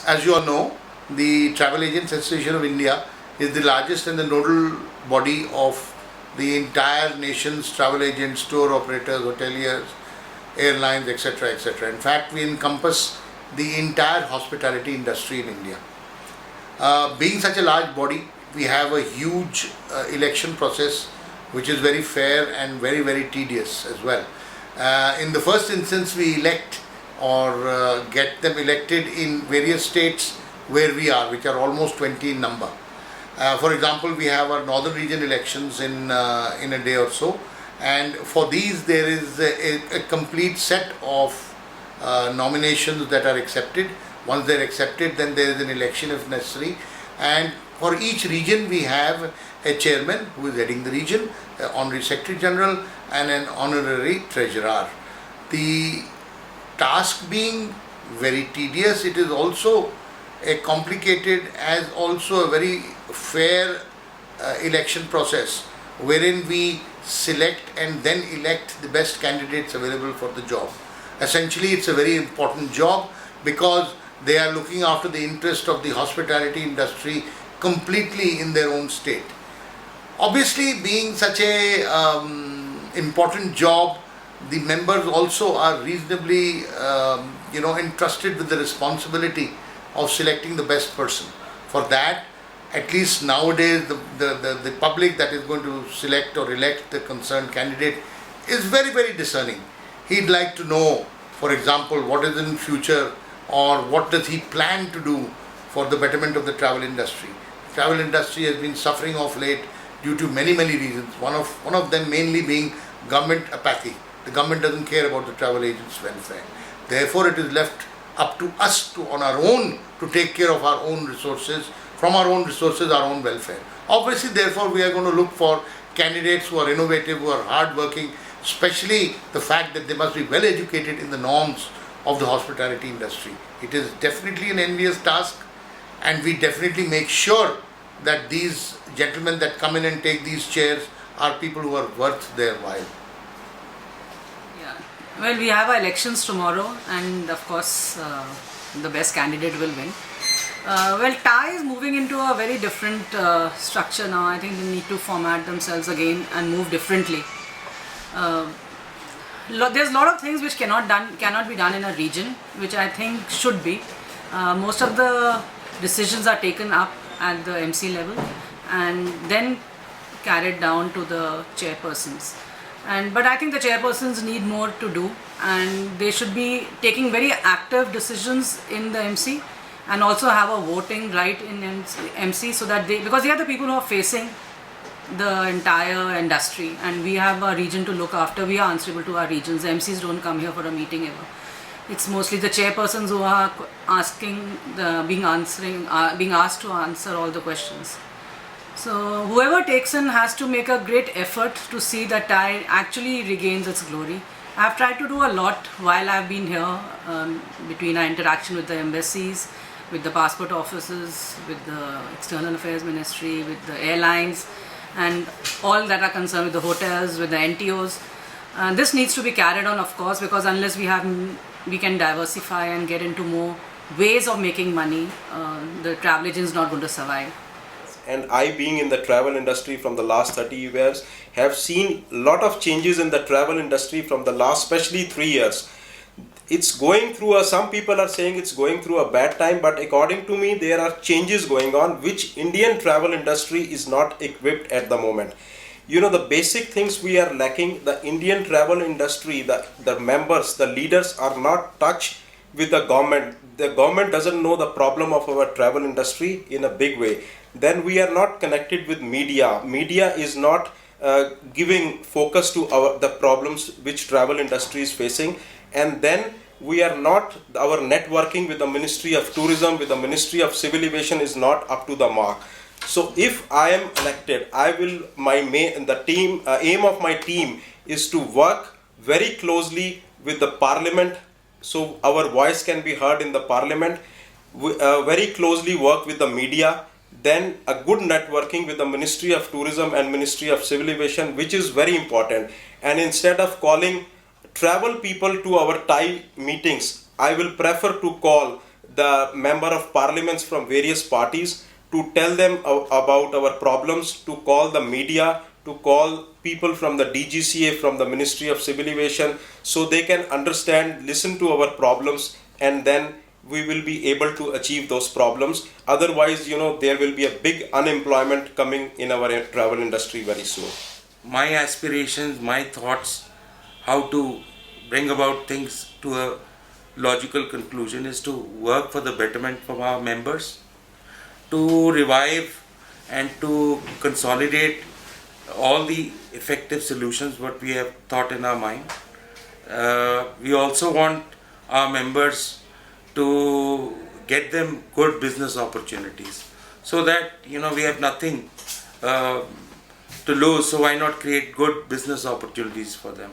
As you all know, the Travel Agents Association of India is the largest and the nodal body of the entire nation's travel agents, tour operators, hoteliers, airlines, etc. etc. In fact, we encompass the entire hospitality industry in India. Being such a large body, we have a huge election process which is very fair and very tedious as well. In the first instance, we elect or get them elected in various states where we are, which are almost 20 in number. For example, we have our northern region elections in a day or so, and for these there is a complete set of nominations that are accepted. Once they are accepted, then there is an election if necessary, and for each region we have a chairman who is heading the region, an honorary secretary general and an honorary treasurer. The task being very tedious, it is also a complicated as also a very fair election process wherein we select and then elect the best candidates available for the job. Essentially, it's a very important job because they are looking after the interest of the hospitality industry completely in their own state. Obviously, being such a important job, the members also are reasonably entrusted with the responsibility of selecting the best person. For that, at least nowadays, the public that is going to select or elect the concerned candidate is very discerning. He'd like to know, for example, what is in future or what does he plan to do for the betterment of the travel industry. Travel industry has been suffering of late due to many reasons. One of them mainly being government apathy. The government doesn't care about the travel agents' welfare. Therefore, it is left up to us on our own to take care of our own resources, from our own resources, our own welfare. Obviously, therefore, we are going to look for candidates who are innovative, who are hardworking, especially the fact that they must be well educated in the norms of the hospitality industry. It is definitely an envious task, and we definitely make sure that these gentlemen that come in and take these chairs are people who are worth their while. Well, we have our elections tomorrow, and of course the best candidate will win. Well, TAI is moving into a very different structure now. I think they need to format themselves again and move differently. There's a lot of things which cannot be done in a region, which I think should be. Most of the decisions are taken up at the MC level and then carried down to the chairpersons. But I think the chairpersons need more to do, and they should be taking very active decisions in the MC and also have a voting right in MC, so that because they are the people who are facing the entire industry, and we have a region to look after. We are answerable to our regions. The MCs don't come here for a meeting ever. It's mostly the chairpersons who are being asked to answer all the questions. So whoever takes in has to make a great effort to see that TAI actually regains its glory. I've tried to do a lot while I've been here, between our interaction with the embassies, with the passport offices, with the External Affairs Ministry, with the airlines, and all that are concerned with the hotels, with the NTOs. This needs to be carried on, of course, because unless we can diversify and get into more ways of making money, the travel agent is not going to survive. And I, being in the travel industry from the last 30 years, have seen a lot of changes in the travel industry from the last, especially 3 years. It's going through some people are saying it's going through a bad time, but according to me, there are changes going on which Indian travel industry is not equipped at the moment. The basic things we are lacking. The Indian travel industry, the members, the leaders are not touched with the government. The government doesn't know the problem of our travel industry in a big way. Then we are not connected with media. Media is not giving focus to the problems which travel industry is facing. And then we are not, our networking with the Ministry of Tourism, with the Ministry of Civil Aviation is not up to the mark. So if I am elected, aim of my team is to work very closely with the Parliament, so our voice can be heard in the Parliament. Very closely work with the media, then a good networking with the Ministry of Tourism and Ministry of Civil Aviation, which is very important. And instead of calling travel people to our TAI meetings, I will prefer to call the member of parliaments from various parties to tell them about our problems, to call the media, to call people from the DGCA, from the Ministry of Civil Aviation, so they can understand, listen to our problems, and then we will be able to achieve those problems. Otherwise, there will be a big unemployment coming in our travel industry very soon. My aspirations, my thoughts, how to bring about things to a logical conclusion is to work for the betterment of our members, to revive and to consolidate all the effective solutions what we have thought in our mind. We also want our members to get them good business opportunities, so that we have nothing to lose, so why not create good business opportunities for them.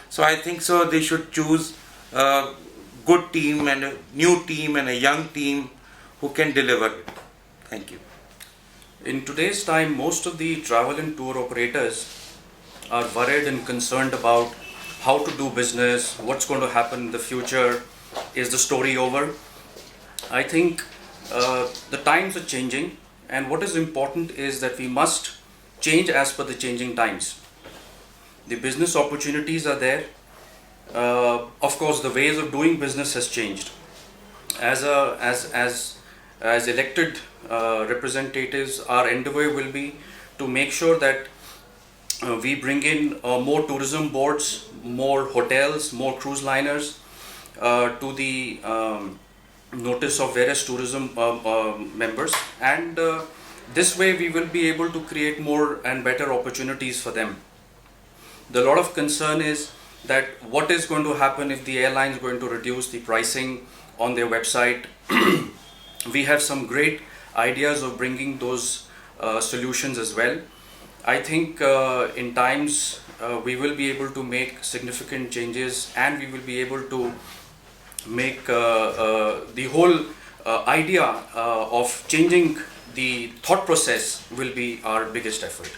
So I think so they should choose a good team and a new team and a young team who can deliver it. Thank you. In today's time, most of the travel and tour operators are worried and concerned about how to do business, what's going to happen in the future, is the story over? I think the times are changing, and what is important is that we must change as per the changing times. The business opportunities are there. Of course, the ways of doing business has changed. As elected representatives, our endeavor will be to make sure that we bring in more tourism boards, more hotels, more cruise liners to the notice of various tourism members, and this way we will be able to create more and better opportunities for them. The lot of concern is that what is going to happen if the airline is going to reduce the pricing on their website. We have some great ideas of bringing those solutions as well. I think in times we will be able to make significant changes, and we will be able to make the whole idea of changing the thought process will be our biggest effort.